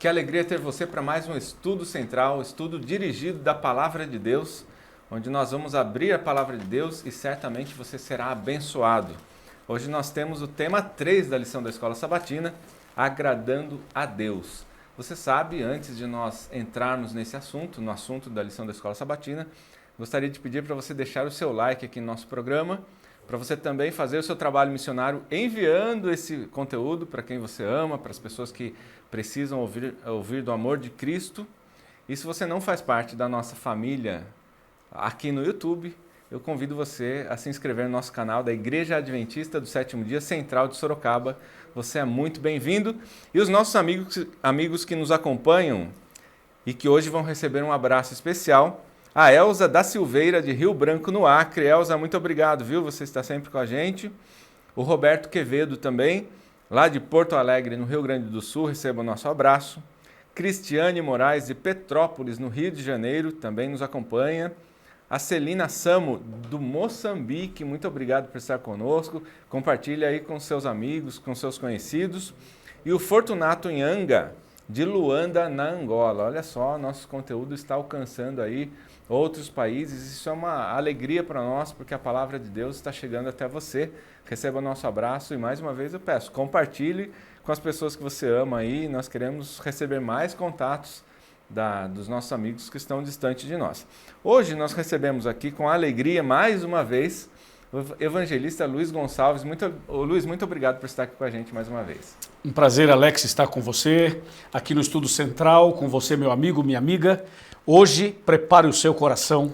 Que alegria ter você para mais um estudo central, estudo dirigido da Palavra de Deus, onde nós vamos abrir a Palavra de Deus e certamente você será abençoado. Hoje nós temos o tema 3 da lição da Escola Sabatina, agradando a Deus. Você sabe, antes de nós entrarmos nesse assunto, no assunto da lição da Escola Sabatina, gostaria de pedir para você deixar o seu like aqui no nosso programa, para você também fazer o seu trabalho missionário enviando esse conteúdo para quem você ama, para as pessoas que precisam ouvir do amor de Cristo. E se você não faz parte da nossa família aqui no YouTube, eu convido você a se inscrever no nosso canal da Igreja Adventista do Sétimo Dia Central de Sorocaba. Você é muito bem-vindo. E os nossos amigos que nos acompanham e que hoje vão receber um abraço especial, a Elza da Silveira, de Rio Branco, no Acre. Elza, muito obrigado, viu? Você está sempre com a gente. O Roberto Quevedo também, lá de Porto Alegre, no Rio Grande do Sul, receba o nosso abraço. Cristiane Moraes, de Petrópolis, no Rio de Janeiro, também nos acompanha. A Celina Samo, do Moçambique, muito obrigado por estar conosco. Compartilhe aí com seus amigos, com seus conhecidos. E o Fortunato Nhanga, de Luanda, na Angola. Olha só, nosso conteúdo está alcançando aí outros países. Isso é uma alegria para nós, porque a palavra de Deus está chegando até você. Receba o nosso abraço e mais uma vez eu peço, compartilhe com as pessoas que você ama aí. Nós queremos receber mais contatos dos nossos amigos que estão distantes de nós. Hoje nós recebemos aqui com alegria, mais uma vez, o evangelista Luiz Gonçalves. Luiz, muito obrigado por estar aqui com a gente mais uma vez. Um prazer, Alex, estar com você, aqui no Estudo Central, com você, meu amigo, minha amiga. Hoje, prepare o seu coração,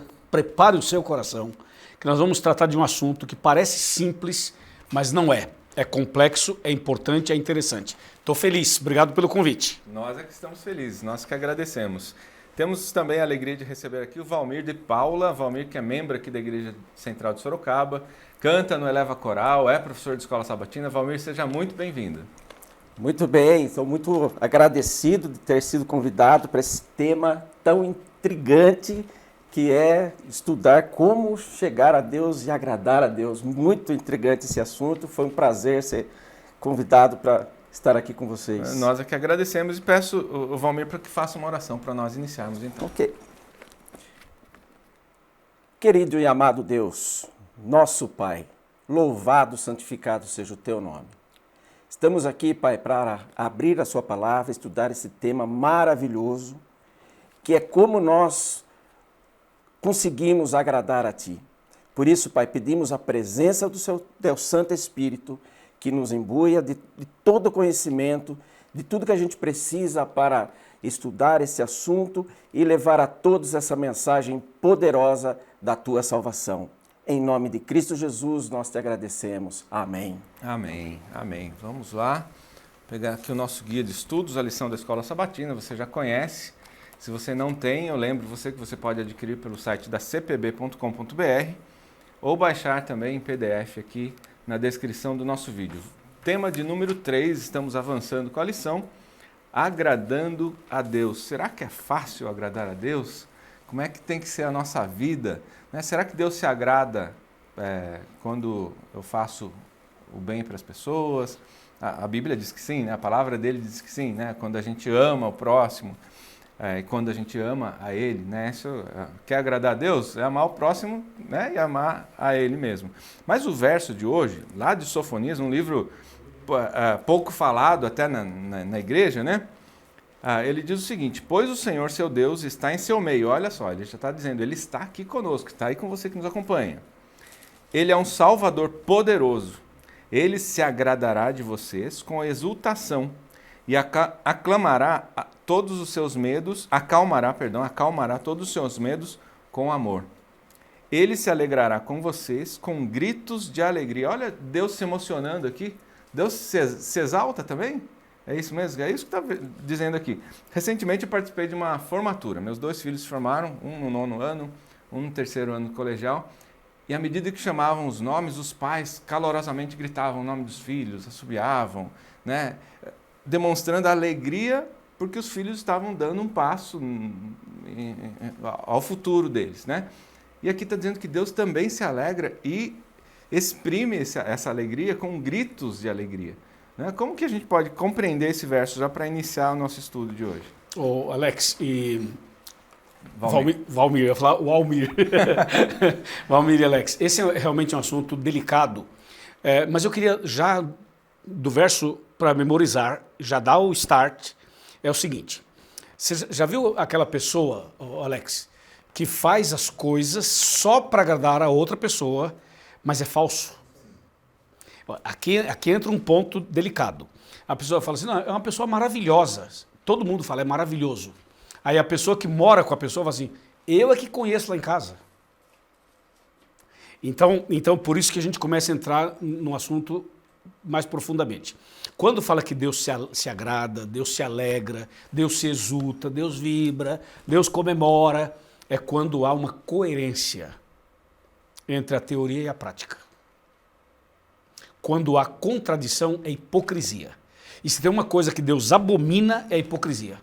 que nós vamos tratar de um assunto que parece simples, mas não é. É complexo, é importante, é interessante. Estou feliz, obrigado pelo convite. Nós é que estamos felizes, nós que agradecemos. Temos também a alegria de receber aqui o Valmir de Paula, Valmir que é membro aqui da Igreja Central de Sorocaba, canta no Eleva Coral, é professor de Escola Sabatina. Valmir, seja muito bem-vindo. Muito bem, estou muito agradecido de ter sido convidado para esse tema tão intrigante que é estudar como chegar a Deus e agradar a Deus. Muito intrigante esse assunto, foi um prazer ser convidado para estar aqui com vocês. Nós é que agradecemos e peço o Valmir para que faça uma oração para nós iniciarmos então. Ok. Querido e amado Deus, nosso Pai, louvado, santificado seja o Teu nome. Estamos aqui, Pai, para abrir a Sua palavra, estudar esse tema maravilhoso, que é como nós conseguimos agradar a Ti. Por isso, Pai, pedimos a presença do Teu Santo Espírito, que nos imbuia de todo conhecimento, de tudo que a gente precisa para estudar esse assunto e levar a todos essa mensagem poderosa da Tua salvação. Em nome de Cristo Jesus, nós Te agradecemos. Amém. Amém, amém. Vamos lá, pegar aqui o nosso guia de estudos, a lição da Escola Sabatina, você já conhece. Se você não tem, eu lembro você que você pode adquirir pelo site da cpb.com.br ou baixar também em PDF aqui na descrição do nosso vídeo. Tema de número 3, estamos avançando com a lição, agradando a Deus. Será que é fácil agradar a Deus? Como é que tem que ser a nossa vida? Será que Deus se agrada quando eu faço o bem para as pessoas? A Bíblia diz que sim, né? A palavra dele diz que sim, né? Quando a gente ama o próximo, e quando a gente ama a Ele, né? Quer agradar a Deus? É amar o próximo, né? E amar a Ele mesmo. Mas o verso de hoje, lá de Sofonias, um livro pouco falado até na igreja, né? Ele diz o seguinte: pois o Senhor seu Deus está em seu meio. Olha só, ele já está dizendo, Ele está aqui conosco, está aí com você que nos acompanha. Ele é um Salvador poderoso. Ele se agradará de vocês com exultação e acalmará todos os seus medos com amor. Ele se alegrará com vocês com gritos de alegria. Olha, Deus se emocionando aqui. Deus se exalta também? É isso mesmo? É isso que está dizendo aqui. Recentemente eu participei de uma formatura. Meus 2 filhos se formaram, um no 9º ano, um no 3º ano do colegial. E à medida que chamavam os nomes, os pais calorosamente gritavam o nome dos filhos, assobiavam, né? Demonstrando alegria porque os filhos estavam dando um passo ao futuro deles, né? E aqui está dizendo que Deus também se alegra e exprime essa alegria com gritos de alegria. Né? Como que a gente pode compreender esse verso já para iniciar o nosso estudo de hoje? Ô, Alex e Valmir. Valmir, eu ia falar o Almir. Valmir e Alex, esse é realmente um assunto delicado, mas eu queria já, do verso para memorizar, já dar o start, é o seguinte, você já viu aquela pessoa, Alex, que faz as coisas só para agradar a outra pessoa, mas é falso? Aqui entra um ponto delicado. A pessoa fala assim, não, é uma pessoa maravilhosa, todo mundo fala, é maravilhoso. Aí a pessoa que mora com a pessoa fala assim, eu é que conheço lá em casa. Então por isso que a gente começa a entrar no assunto mais profundamente. Quando fala que Deus se agrada, Deus se alegra, Deus se exulta, Deus vibra, Deus comemora, é quando há uma coerência entre a teoria e a prática. Quando há contradição, é hipocrisia. E se tem uma coisa que Deus abomina, é a hipocrisia.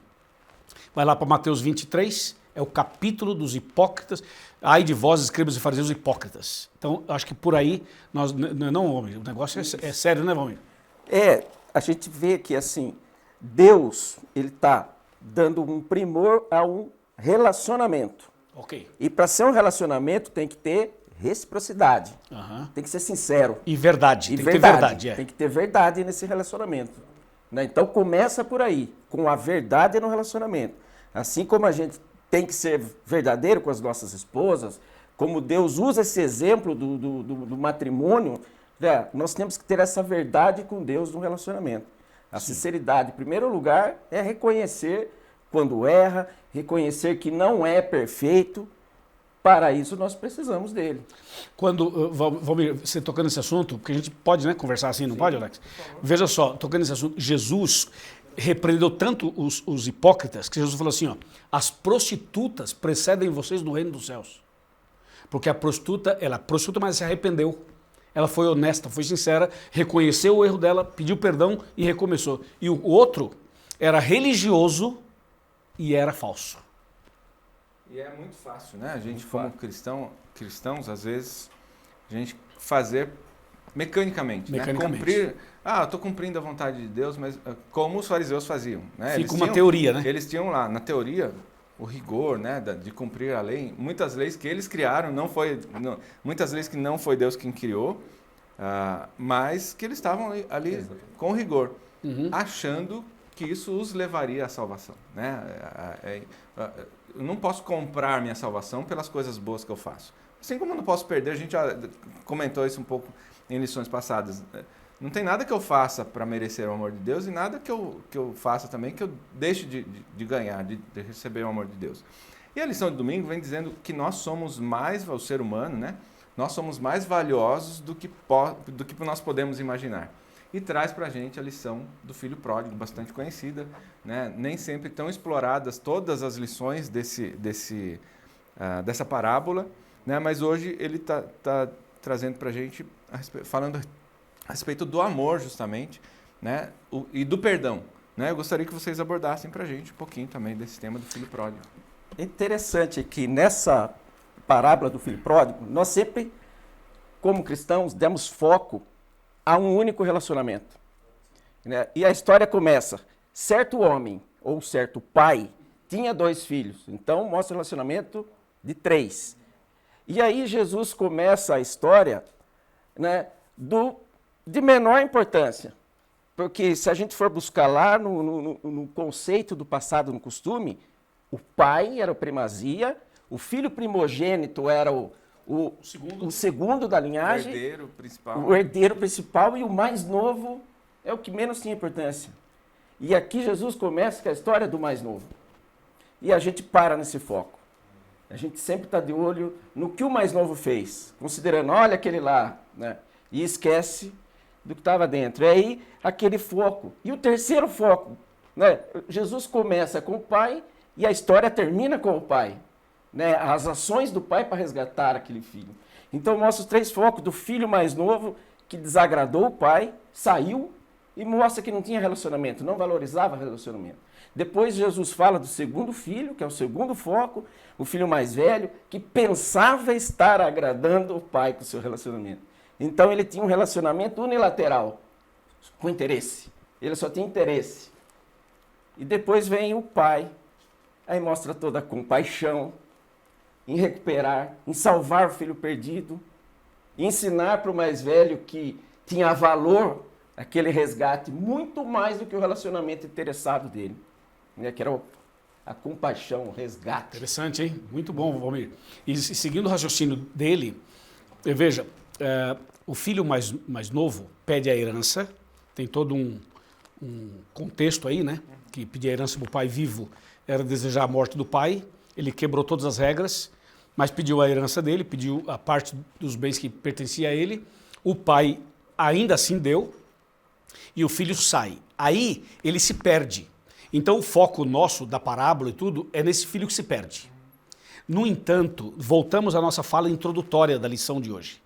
Vai lá para Mateus 23, é o capítulo dos hipócritas. Ai de vós, escribas e fariseus hipócritas. Então, acho que por aí, nós não, homem, o negócio é sério, né, Valmir? A gente vê que, assim, Deus, ele está dando um primor a um relacionamento. Ok. E para ser um relacionamento, tem que ter reciprocidade. Tem que ser sincero. E verdade. E Tem que ter verdade. Tem que ter verdade nesse relacionamento. Né? Então, começa por aí, com a verdade no relacionamento. Assim como a gente tem que ser verdadeiro com as nossas esposas, como Deus usa esse exemplo do matrimônio, né? Nós temos que ter essa verdade com Deus no relacionamento. A sinceridade, em primeiro lugar, é reconhecer quando erra, reconhecer que não é perfeito. Para isso, nós precisamos dele. Quando, Valmir, você tocando nesse assunto, porque a gente pode, né, conversar assim, não pode, Alex? Veja só, tocando nesse assunto, Jesus repreendeu tanto os hipócritas, que Jesus falou assim, ó, as prostitutas precedem vocês no reino dos céus. Porque a prostituta, mas se arrependeu. Ela foi honesta, foi sincera, reconheceu o erro dela, pediu perdão e recomeçou. E o outro era religioso e era falso. E é muito fácil, né? A gente, como cristãos, às vezes, a gente fazer mecanicamente. Né? Cumprir, eu estou cumprindo a vontade de Deus, mas como os fariseus faziam. Né? Fica uma teoria, né? Eles tinham lá, na teoria, o rigor, né, de cumprir a lei. Muitas leis que eles criaram, muitas leis que não foi Deus quem criou, mas que eles estavam ali com rigor, achando que isso os levaria à salvação. Né? Eu não posso comprar minha salvação pelas coisas boas que eu faço. Assim como eu não posso perder, a gente já comentou isso um pouco em lições passadas. Não tem nada que eu faça para merecer o amor de Deus e nada que eu faça também que eu deixe de ganhar, de receber o amor de Deus. E a lição de domingo vem dizendo que nós somos mais, o ser humano, né? Nós somos mais valiosos do que nós podemos imaginar. E traz para a gente a lição do filho pródigo, bastante conhecida, né? Nem sempre tão exploradas todas as lições dessa parábola, né? Mas hoje ele está trazendo para a gente, falando a respeito do amor justamente, né? E do perdão. Né? Eu gostaria que vocês abordassem para a gente um pouquinho também desse tema do filho pródigo. É interessante que nessa parábola do filho pródigo, nós sempre, como cristãos, demos foco a um único relacionamento. Né? E a história começa, certo homem ou certo pai tinha 2 filhos, então mostra o relacionamento de 3. E aí Jesus começa a história, né, de menor importância, porque se a gente for buscar lá no conceito do passado, no costume, o pai era o primazia, o filho primogênito era o segundo da linhagem, o herdeiro principal, e o mais novo é o que menos tinha importância. E aqui Jesus começa com a história do mais novo. E a gente para nesse foco. A gente sempre está de olho no que o mais novo fez, considerando, olha aquele lá, né? E esquece do que estava dentro. E aí, aquele foco. E o terceiro foco, né? Jesus começa com o pai e a história termina com o pai. Né, as ações do pai para resgatar aquele filho. Então mostra os 3 focos do filho mais novo que desagradou o pai, saiu e mostra que não tinha relacionamento, não valorizava relacionamento. Depois Jesus fala do segundo filho, que é o segundo foco, o filho mais velho, que pensava estar agradando o pai com o seu relacionamento. Então ele tinha um relacionamento unilateral. com interesse. Ele só tinha interesse. E depois vem o pai, aí mostra toda a compaixão em recuperar, em salvar o filho perdido, ensinar para o mais velho que tinha valor aquele resgate, muito mais do que o relacionamento interessado dele, né, que era a compaixão, o resgate. Interessante, hein? Muito bom, Valmir. E seguindo o raciocínio dele, veja, o filho mais novo pede a herança, tem todo um contexto aí, né? Que pedir a herança para o pai vivo era desejar a morte do pai, ele quebrou todas as regras, mas pediu a herança dele, pediu a parte dos bens que pertencia a ele, o pai ainda assim deu, e o filho sai. Aí ele se perde. Então o foco nosso da parábola e tudo é nesse filho que se perde. No entanto, voltamos à nossa fala introdutória da lição de hoje.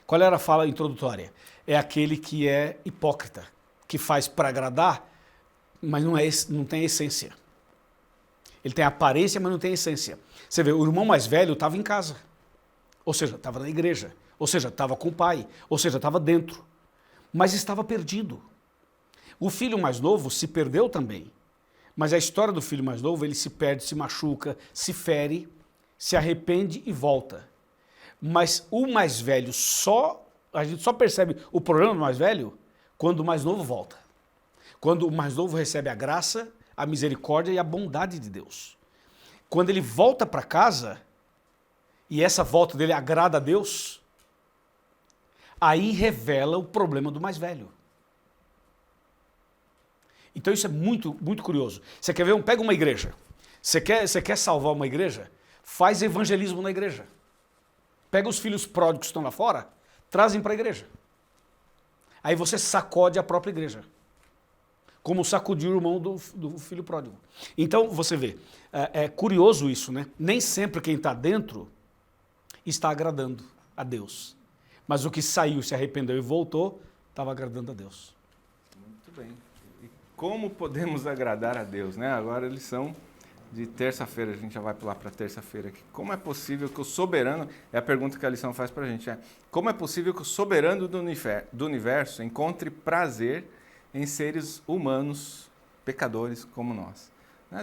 Qual era a fala introdutória? É aquele que é hipócrita, que faz para agradar, mas não tem essência. Ele tem aparência, mas não tem essência. Você vê, o irmão mais velho estava em casa, ou seja, estava na igreja, ou seja, estava com o pai, ou seja, estava dentro, mas estava perdido. O filho mais novo se perdeu também, mas a história do filho mais novo, ele se perde, se machuca, se fere, se arrepende e volta. Mas o mais velho a gente só percebe o problema do mais velho quando o mais novo volta. Quando o mais novo recebe a graça, a misericórdia e a bondade de Deus. Quando ele volta para casa, e essa volta dele agrada a Deus, aí revela o problema do mais velho. Então isso é muito, muito curioso. Você quer ver? Pega uma igreja. Você quer salvar uma igreja? Faz evangelismo na igreja. Pega os filhos pródigos que estão lá fora, trazem para a igreja. Aí você sacode a própria igreja. Como sacudiu o irmão do filho pródigo. Então, você vê, é curioso isso, né? Nem sempre quem está dentro está agradando a Deus. Mas o que saiu, se arrependeu e voltou, estava agradando a Deus. Muito bem. E como podemos agradar a Deus, né? Agora a lição de terça-feira, a gente já vai pular para terça-feira aqui. Como é possível que o soberano, é a pergunta que a lição faz para a gente, como é possível que o soberano do universo encontre prazer em seres humanos, pecadores como nós?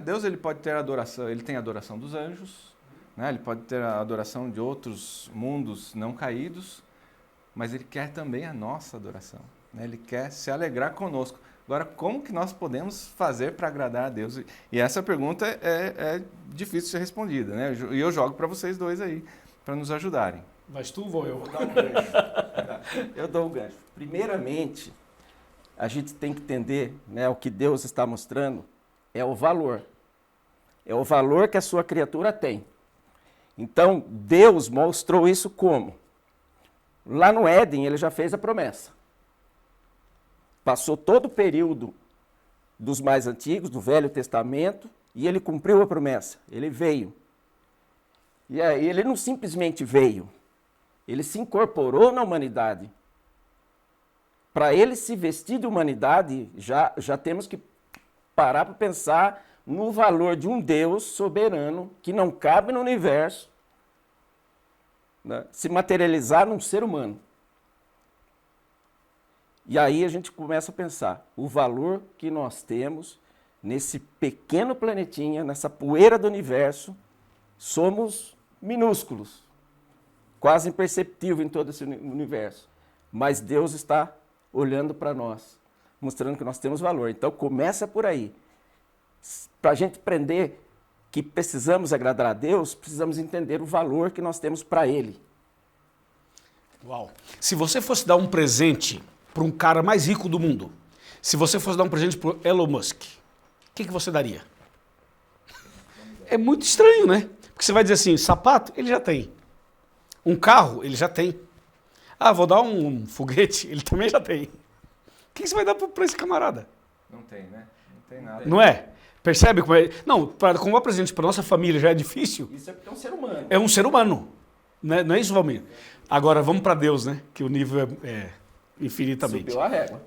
Deus, ele pode ter adoração, ele tem a adoração dos anjos, né? Ele pode ter a adoração de outros mundos não caídos, mas ele quer também a nossa adoração, né? Ele quer se alegrar conosco. Agora, como que nós podemos fazer para agradar a Deus? E essa pergunta é difícil de ser respondida, né? E eu jogo para vocês dois aí, para nos ajudarem. Mas tu ou eu? Vou dar um gancho. Eu dou um gancho. Primeiramente, a gente tem que entender, né, o que Deus está mostrando é o valor. É o valor que a sua criatura tem. Então, Deus mostrou isso como? Lá no Éden, ele já fez a promessa. Passou todo o período dos mais antigos, do Velho Testamento, e ele cumpriu a promessa. Ele veio. E aí ele não simplesmente veio, ele se incorporou na humanidade. Para ele se vestir de humanidade, já temos que parar para pensar no valor de um Deus soberano que não cabe no universo, né, se materializar num ser humano. E aí a gente começa a pensar o valor que nós temos nesse pequeno planetinha, nessa poeira do universo. Somos minúsculos, quase imperceptível em todo esse universo. Mas Deus está olhando para nós, mostrando que nós temos valor. Então começa por aí. Para a gente aprender que precisamos agradar a Deus, precisamos entender o valor que nós temos para Ele. Uau! Se você fosse dar um presente para um cara mais rico do mundo, se você fosse dar um presente para o Elon Musk, o que você daria? É muito estranho, né? Porque você vai dizer assim, sapato, ele já tem. Um carro, ele já tem. Ah, vou dar um foguete, ele também já tem. O que você vai dar para esse camarada? Não tem, né? Não tem nada. Não é? Percebe como é? Não, como é presente para nossa família já é difícil. Isso é porque é um ser humano. É um ser humano. Não é isso, Valmir? Agora vamos para Deus, né? Que o nível é infinitamente. Subiu a régua.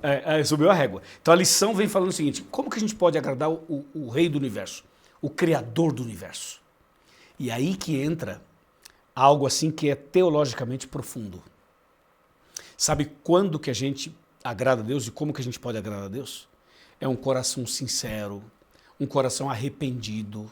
Subiu a régua. Então a lição vem falando o seguinte, como que a gente pode agradar o rei do universo? O criador do universo? E aí que entra algo assim que é teologicamente profundo. Sabe quando que a gente agrada a Deus e como que a gente pode agradar a Deus? É um coração sincero, um coração arrependido.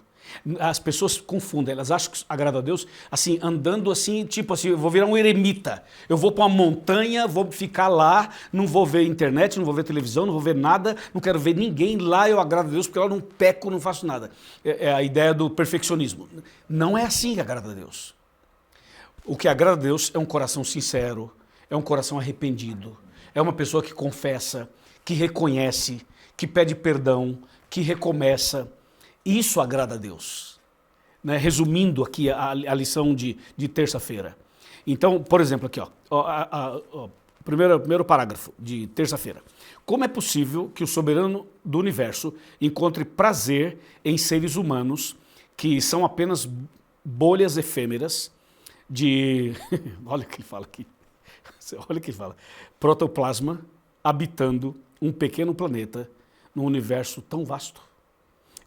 As pessoas confundem, elas acham que agrada a Deus assim, andando assim, tipo assim, eu vou virar um eremita, eu vou para uma montanha, vou ficar lá, não vou ver internet, não vou ver televisão, não vou ver nada, não quero ver ninguém, lá eu agrado a Deus porque lá eu não peco, não faço nada. É a ideia do perfeccionismo. Não é assim que agrada a Deus. O que agrada a Deus é um coração sincero, é um coração arrependido, é uma pessoa que confessa, que reconhece, que pede perdão, que recomeça. Isso agrada a Deus. Né? Resumindo aqui a lição de terça-feira. Então, por exemplo, aqui, primeiro parágrafo de terça-feira. Como é possível que o soberano do universo encontre prazer em seres humanos que são apenas bolhas efêmeras de... Olha o que ele fala aqui. Olha o que ele fala. Protoplasma habitando um pequeno planeta num universo tão vasto.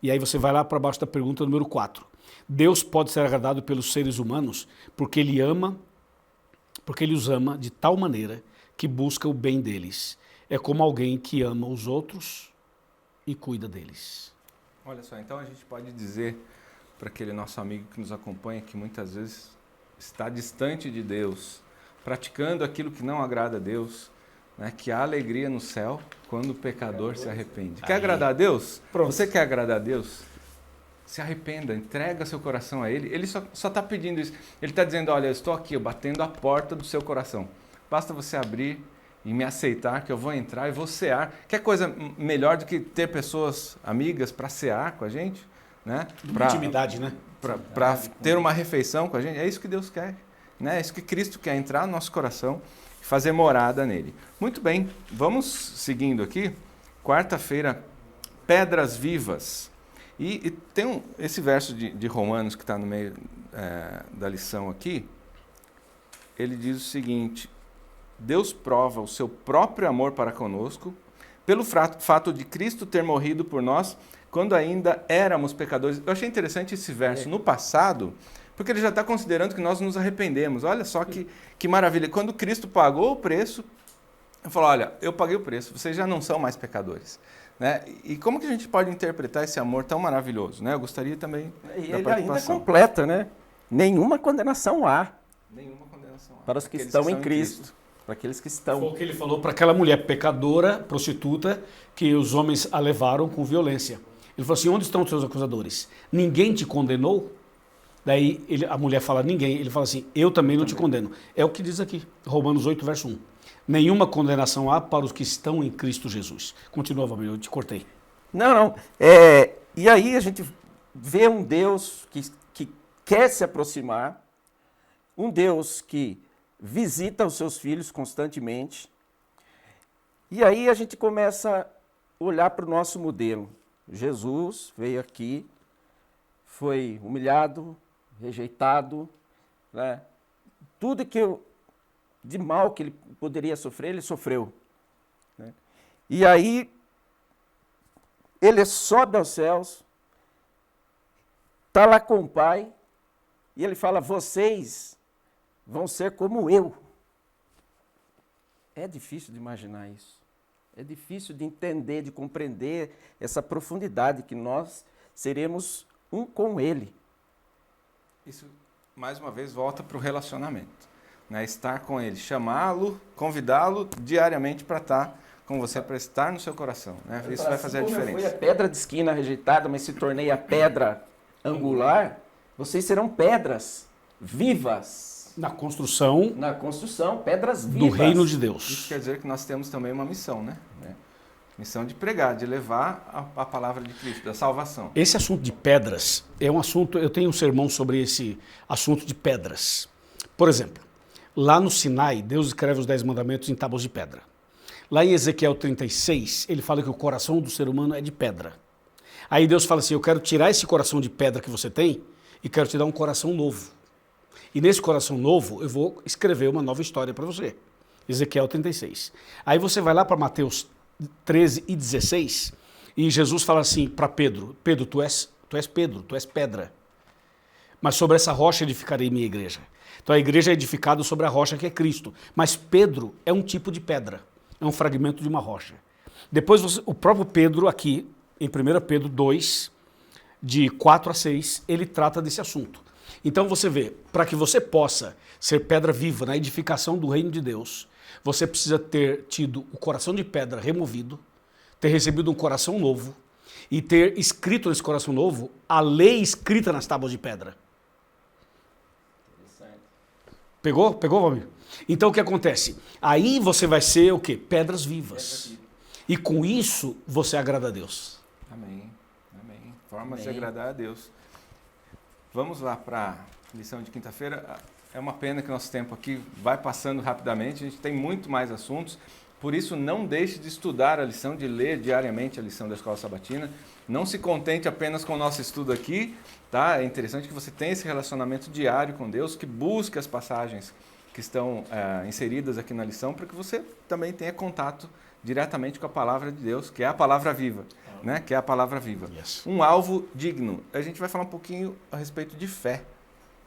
E aí você vai lá para baixo da pergunta número 4. Deus pode ser agradado pelos seres humanos porque ele os ama de tal maneira que busca o bem deles. É como alguém que ama os outros e cuida deles. Olha só, então a gente pode dizer para aquele nosso amigo que nos acompanha que muitas vezes está distante de Deus, praticando aquilo que não agrada a Deus, né, que há alegria no céu quando o pecador se arrepende. Quer agradar a Deus? Pronto. Você quer agradar a Deus? Se arrependa, entrega seu coração a Ele. Ele só está pedindo isso. Ele está dizendo, olha, eu estou aqui, batendo a porta do seu coração. Basta você abrir e me aceitar que eu vou entrar e vou cear. Quer coisa melhor do que ter pessoas amigas para cear com a gente? Né? Intimidade, né? Para ter uma refeição com a gente. É isso que Deus quer. Né? É isso que Cristo quer, entrar no nosso coração e fazer morada nele. Muito bem, vamos seguindo aqui. Quarta-feira, pedras vivas. E tem esse verso de Romanos que está no meio da lição aqui. Ele diz o seguinte: Deus prova o seu próprio amor para conosco pelo fato de Cristo ter morrido por nós quando ainda éramos pecadores. Eu achei interessante esse verso no passado, porque ele já está considerando que nós nos arrependemos. Olha só que maravilha. Quando Cristo pagou o preço, ele falou, olha, eu paguei o preço, vocês já não são mais pecadores. Né? E como que a gente pode interpretar esse amor tão maravilhoso? Né? Eu gostaria também e da ele participação. ainda completa, né? Nenhuma condenação há Nenhuma condenação há. para os que estão em Cristo. Para aqueles que estão... Foi o que ele falou para aquela mulher pecadora, prostituta, que os homens a levaram com violência. Ele falou assim, onde estão os seus acusadores? Ninguém te condenou? Daí a mulher fala, ninguém. Ele fala assim, eu também não te condeno. É o que diz aqui, Romanos 8, verso 1. Nenhuma condenação há para os que estão em Cristo Jesus. Continua, Valmir, eu te cortei. Não. E aí a gente vê um Deus que quer se aproximar, um Deus que visita os seus filhos constantemente. E aí a gente começa a olhar para o nosso modelo. Jesus veio aqui, foi humilhado, rejeitado, né? Tudo de mal que ele poderia sofrer, ele sofreu. Né? E aí, ele sobe aos céus, está lá com o Pai, e ele fala, vocês vão ser como eu. É difícil de imaginar isso. É difícil de entender, de compreender essa profundidade que nós seremos um com Ele. Isso, mais uma vez, volta para o relacionamento. Né? Estar com Ele, chamá-lo, convidá-lo diariamente para estar com você, para estar no seu coração. Né? Isso vai fazer a diferença. Eu fui a pedra de esquina rejeitada, mas se tornei a pedra angular, vocês serão pedras vivas. Na construção pedras vivas. do reino de Deus. Isso quer dizer que nós temos também uma missão, né? Missão de pregar, de levar a palavra de Cristo, da salvação. Esse assunto de pedras é um assunto, eu tenho um sermão sobre esse assunto de pedras. Por exemplo, lá no Sinai, Deus escreve os 10 mandamentos em tábuas de pedra. Lá em Ezequiel 36, ele fala que o coração do ser humano é de pedra. Aí Deus fala assim, eu quero tirar esse coração de pedra que você tem e quero te dar um coração novo. E nesse coração novo, eu vou escrever uma nova história para você. Ezequiel 36. Aí você vai lá para Mateus 13 e 16, e Jesus fala assim para Pedro, Pedro, tu és Pedro, tu és pedra. Mas sobre essa rocha edificarei minha igreja. Então a igreja é edificada sobre a rocha que é Cristo. Mas Pedro é um tipo de pedra. é um fragmento de uma rocha. Depois o próprio Pedro aqui, em 1 Pedro 2, de 4 a 6, ele trata desse assunto. Então você vê, para que você possa ser pedra viva na edificação do reino de Deus, você precisa ter tido o coração de pedra removido, ter recebido um coração novo e ter escrito nesse coração novo a lei escrita nas tábuas de pedra. Pegou? Pegou, Valmir? Então o que acontece? Aí você vai ser o quê? Pedras vivas. E com isso você agrada a Deus. Amém. Amém. Formas de agradar a Deus. Vamos lá para a lição de quinta-feira. É uma pena que nosso tempo aqui vai passando rapidamente. A gente tem muito mais assuntos. Por isso, não deixe de estudar a lição, de ler diariamente a lição da Escola Sabatina. Não se contente apenas com o nosso estudo aqui, tá? É interessante que você tenha esse relacionamento diário com Deus, que busque as passagens que estão inseridas aqui na lição, para que você também tenha contato diretamente com a palavra de Deus, que é a palavra viva, né? Que é a palavra viva. Yes. Um alvo digno. A gente vai falar um pouquinho a respeito de fé,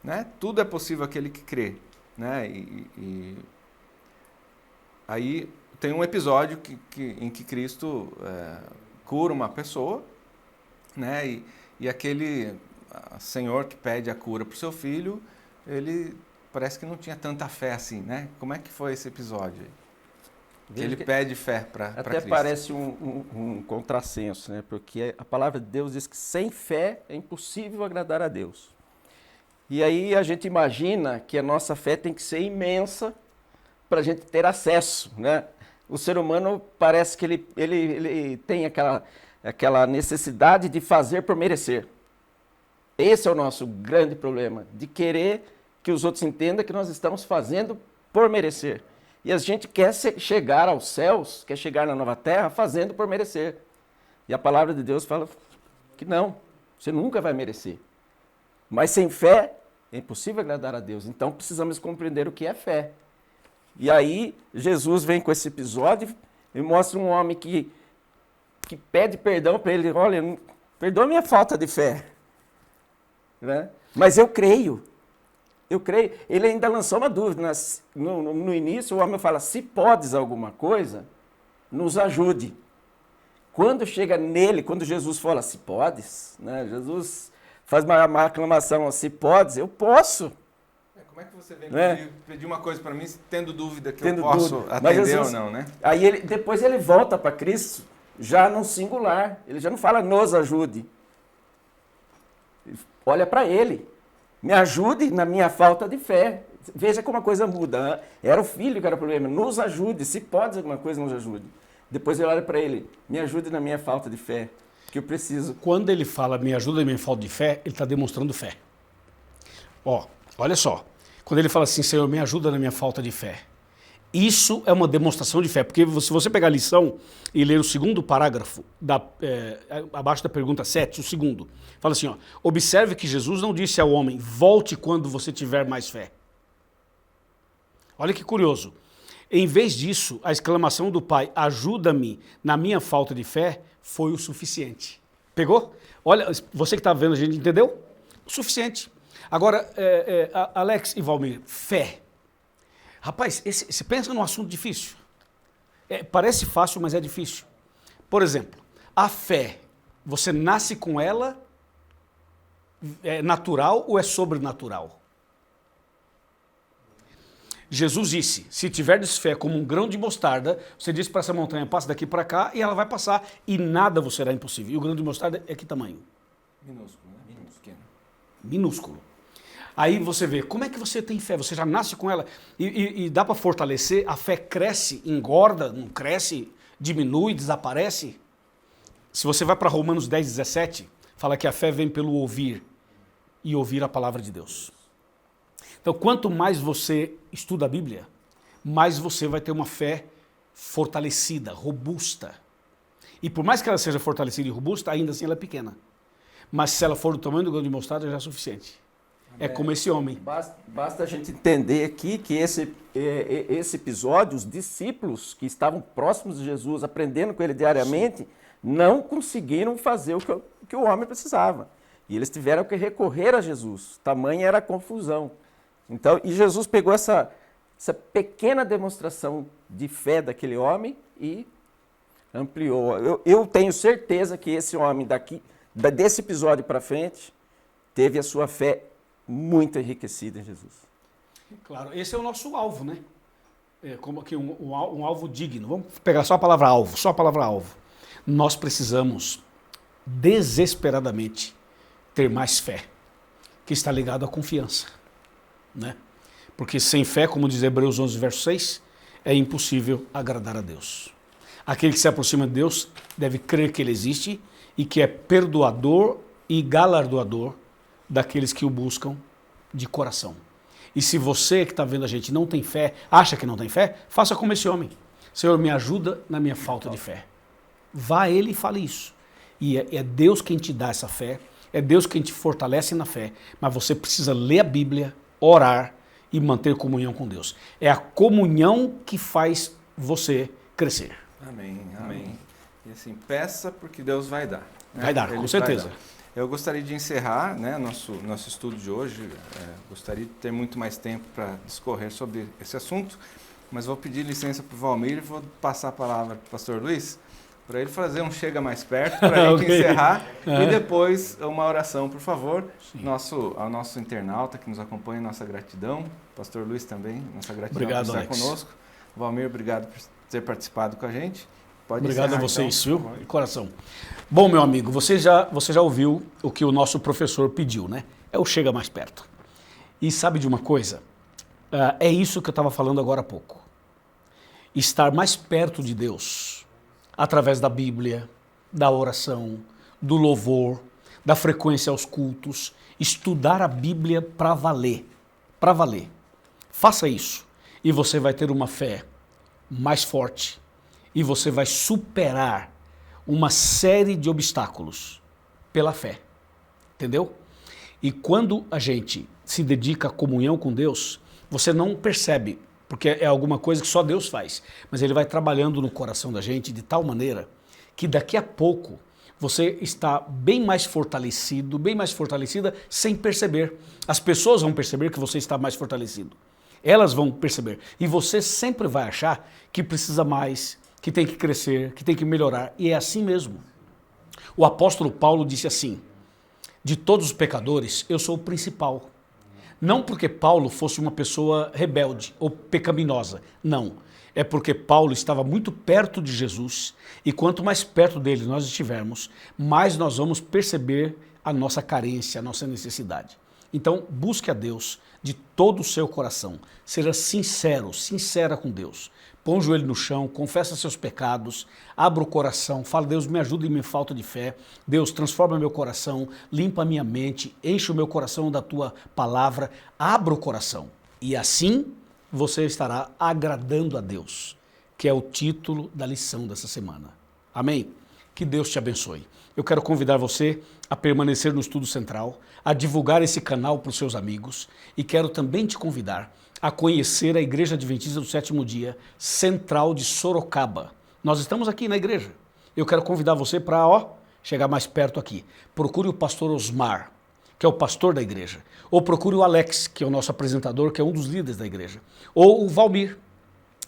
né? Tudo é possível aquele que crê, né? Aí tem um episódio em que Cristo cura uma pessoa, né? E aquele senhor que pede a cura para o seu filho, ele parece que não tinha tanta fé assim, né? Como é que foi esse episódio aí? Ele pede fé para Cristo. Até parece um contrassenso, né? Porque a palavra de Deus diz que sem fé é impossível agradar a Deus. E aí a gente imagina que a nossa fé tem que ser imensa para a gente ter acesso, né? O ser humano parece que ele tem aquela necessidade de fazer por merecer. Esse é o nosso grande problema, de querer que os outros entendam que nós estamos fazendo por merecer. E a gente quer chegar aos céus, quer chegar na nova terra fazendo por merecer. E a palavra de Deus fala que não, você nunca vai merecer. Mas sem fé é impossível agradar a Deus. Então precisamos compreender o que é fé. E aí Jesus vem com esse episódio e mostra um homem que pede perdão para ele. Olha, perdoa minha falta de fé. Né? Mas eu creio. Eu creio. Ele ainda lançou uma dúvida. No início, o homem fala, se podes alguma coisa, nos ajude. Quando chega nele, quando Jesus fala, se podes, né? Jesus faz uma aclamação, se podes, eu posso. Como é que você vem pedir uma coisa para mim, tendo dúvida que eu posso Mas atender Jesus, ou não, né? Aí depois ele volta para Cristo, já no singular. Ele já não fala, nos ajude. Ele olha para ele. Me ajude na minha falta de fé. Veja como a coisa muda. Era o filho que era o problema. Nos ajude. Se pode alguma coisa, nos ajude. Depois ele olha para ele. Me ajude na minha falta de fé, que eu preciso. Quando ele fala, me ajuda na minha falta de fé, ele está demonstrando fé. Olha só. Quando ele fala assim, Senhor, me ajuda na minha falta de fé. Isso é uma demonstração de fé. Porque se você pegar a lição e ler o segundo parágrafo, abaixo da pergunta 7, o segundo, fala assim, observe que Jesus não disse ao homem, volte quando você tiver mais fé. Olha que curioso. Em vez disso, a exclamação do pai, ajuda-me na minha falta de fé, foi o suficiente. Pegou? Olha, você que está vendo a gente, entendeu? O suficiente. Agora, Alex e Valmir, fé. Rapaz, você pensa num assunto difícil. Parece fácil, mas é difícil. Por exemplo, a fé, você nasce com ela, é natural ou é sobrenatural? Jesus disse, se tiverdes fé como um grão de mostarda, você diz para essa montanha, passa daqui para cá, e ela vai passar, e nada vos será impossível. E o grão de mostarda é que tamanho? Minúsculo, né? Pequeno. Minúsculo. Aí você vê, como é que você tem fé? Você já nasce com ela e dá para fortalecer? A fé cresce, engorda, não cresce, diminui, desaparece? Se você vai para Romanos 10, 17, fala que a fé vem pelo ouvir e ouvir a palavra de Deus. Então, quanto mais você estuda a Bíblia, mais você vai ter uma fé fortalecida, robusta. E por mais que ela seja fortalecida e robusta, ainda assim ela é pequena. Mas se ela for do tamanho do grão de mostarda, já é suficiente. É como esse homem. Basta a gente entender aqui que esse episódio, os discípulos que estavam próximos de Jesus, aprendendo com ele diariamente, não conseguiram fazer o que o homem precisava. E eles tiveram que recorrer a Jesus. Tamanha era a confusão. Então, e Jesus pegou essa pequena demonstração de fé daquele homem e ampliou. Eu tenho certeza que esse homem desse episódio para frente, teve a sua fé muito enriquecida em Jesus. Claro, esse é o nosso alvo, né? É como que um alvo digno. Vamos pegar só a palavra alvo, só a palavra alvo. Nós precisamos desesperadamente ter mais fé, que está ligado à confiança, né? Porque sem fé, como diz Hebreus 11, verso 6, é impossível agradar a Deus. Aquele que se aproxima de Deus deve crer que Ele existe e que é perdoador e galardoador daqueles que o buscam de coração. E se você que está vendo a gente não tem fé, acha que não tem fé, faça como esse homem. Senhor, me ajuda na minha falta de fé. Vá a Ele e fale isso. E é Deus quem te dá essa fé, é Deus quem te fortalece na fé, mas você precisa ler a Bíblia, orar e manter comunhão com Deus. É a comunhão que faz você crescer. Amém, amém. E assim, peça porque Deus vai dar. Né? Vai dar, com certeza. Dar. Eu gostaria de encerrar, né, nosso estudo de hoje. Gostaria de ter muito mais tempo para discorrer sobre esse assunto, mas vou pedir licença para o Valmir e vou passar a palavra para o pastor Luiz, para ele fazer um chega mais perto, para a gente encerrar, e depois uma oração, por favor. Ao nosso internauta que nos acompanha, nossa gratidão. Pastor Luiz também, nossa gratidão obrigado, por estar Alex. conosco. Valmir, obrigado por ter participado com a gente. Pode Obrigado a encerrar, vocês, então, viu? De coração. Bom, meu amigo, você já ouviu o que o nosso professor pediu, né? É o chega mais perto. E sabe de uma coisa? É isso que eu estava falando agora há pouco. Estar mais perto de Deus, através da Bíblia, da oração, do louvor, da frequência aos cultos, estudar a Bíblia para valer. Para valer. Faça isso e você vai ter uma fé mais forte e você vai superar uma série de obstáculos pela fé. Entendeu? E quando a gente se dedica à comunhão com Deus, você não percebe, porque é alguma coisa que só Deus faz, mas Ele vai trabalhando no coração da gente de tal maneira que daqui a pouco você está bem mais fortalecido, bem mais fortalecida sem perceber. As pessoas vão perceber que você está mais fortalecido. Elas vão perceber. E você sempre vai achar que precisa mais, que tem que crescer, que tem que melhorar. E é assim mesmo. O apóstolo Paulo disse assim: de todos os pecadores, eu sou o principal. Não porque Paulo fosse uma pessoa rebelde ou pecaminosa. Não. É porque Paulo estava muito perto de Jesus e quanto mais perto dele nós estivermos, mais nós vamos perceber a nossa carência, a nossa necessidade. Então, busque a Deus de todo o seu coração. Seja sincero, sincera com Deus. Põe o joelho no chão, confessa seus pecados, abra o coração, fala: Deus, me ajuda em minha falta de fé. Deus, transforma meu coração, limpa a minha mente, enche o meu coração da tua palavra, abra o coração. E assim você estará agradando a Deus, que é o título da lição dessa semana. Amém? Que Deus te abençoe. Eu quero convidar você a permanecer no Estudo Central, a divulgar esse canal para os seus amigos e quero também te convidar a conhecer a Igreja Adventista do Sétimo Dia Central de Sorocaba. Nós estamos aqui na igreja. Eu quero convidar você para chegar mais perto aqui. Procure o pastor Osmar, que é o pastor da igreja. Ou procure o Alex, que é o nosso apresentador, que é um dos líderes da igreja. Ou o Valmir,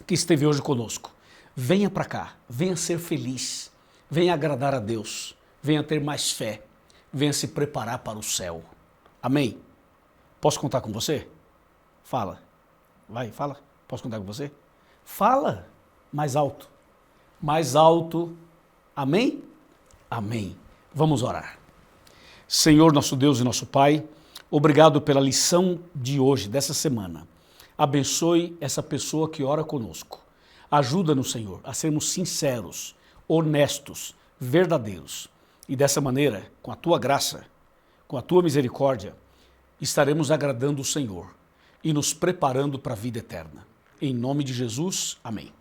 que esteve hoje conosco. Venha para cá, venha ser feliz, venha agradar a Deus, venha ter mais fé, venha se preparar para o céu. Amém? Posso contar com você? Fala. Vai, fala. Posso contar com você? Fala. Mais alto. Mais alto. Amém? Amém. Vamos orar. Senhor, nosso Deus e nosso Pai, obrigado pela lição de hoje, dessa semana. Abençoe essa pessoa que ora conosco. Ajuda-nos, Senhor, a sermos sinceros, honestos, verdadeiros. E dessa maneira, com a Tua graça, com a Tua misericórdia, estaremos agradando o Senhor e nos preparando para a vida eterna. Em nome de Jesus, amém.